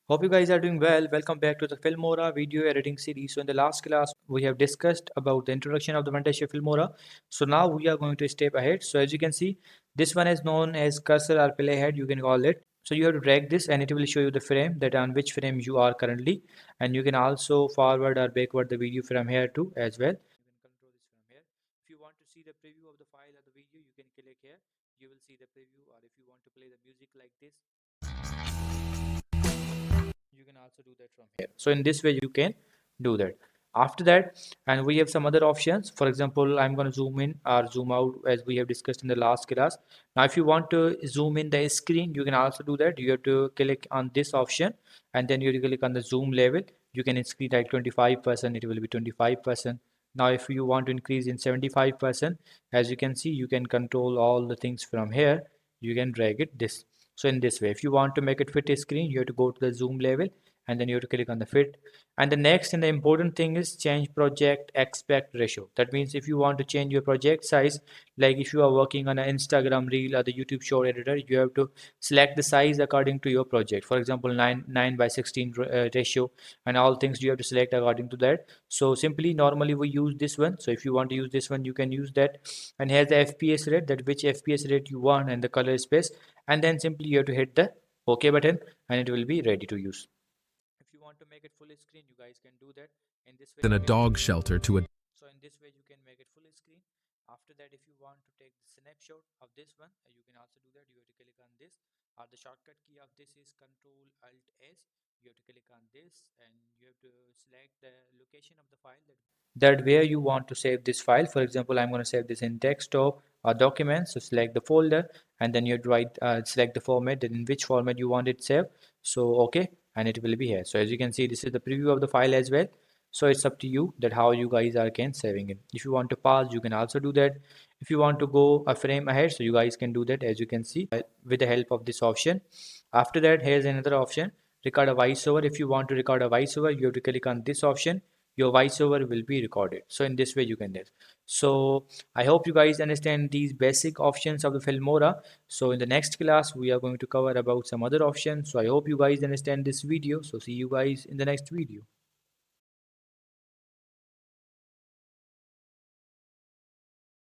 Hope you guys are doing well. Welcome back to the Filmora video editing series. So in the last class, we have discussed about the introduction of the Wondershare Filmora. So now we are going to step ahead. So as you can see, this one is known as cursor or playhead, you can call it. So you have to drag this and it will show you the frame that on which frame you are currently. And you can also forward or backward the video from here too as well. You can control this from here. If you want to see the preview of the file or the video, you can click here. You will see the preview, or if you want to play the music like this, you can also do that from here. So in this way you can do that. After that, and we have some other options. For example, I'm going to zoom in or zoom out as we have discussed in the last class. Now if you want to zoom in the screen, you can also do that. You have to click on this option and then you click on the zoom level. You can increase like 25%, it will be 25%. Now if you want to increase in 75%, as you can see, you can control all the things from here. You can drag it this. So in this way, if you want to make it fit a screen, you have to go to the zoom level and then you have to click on the fit. And the next and the important thing is change project aspect ratio. That means if you want to change your project size, like if you are working on an Instagram reel or the YouTube short editor, you have to select the size according to your project. For example, 9:16 ratio, and all things you have to select according to that. So simply normally we use this one. So if you want to use this one, you can use that. And here's the FPS rate, that which FPS rate you want, and the color space, and then simply you have to hit the OK button and it will be ready to use. If you want to make it full screen, you guys can do that. In this way, in you a can dog make it shelter full to a screen. So in this way, you can make it full screen. After that, if you want to take the snapshot of this one, you can also do that. You have to click on this. The shortcut key of this is Control Alt S. You have to click on this and you have to select the location of the file, that where you want to save this file. For example, I'm going to save this in desktop or documents. So select the folder and then you have to select the format, then in which format you want it saved. So okay, and it will be here. So as you can see, this is the preview of the file as well. So it's up to you that how you guys are can saving it. If you want to pause, you can also do that. If you want to go a frame ahead, so you guys can do that, as you can see, with the help of this option. After that, here's another option, record a voiceover. If you want to record a voiceover, you have to click on this option. Your voiceover will be recorded. So in this way you can do it. So I hope you guys understand these basic options of the Filmora. So in the next class we are going to cover about some other options. So I hope you guys understand this video. So see you guys in the next video.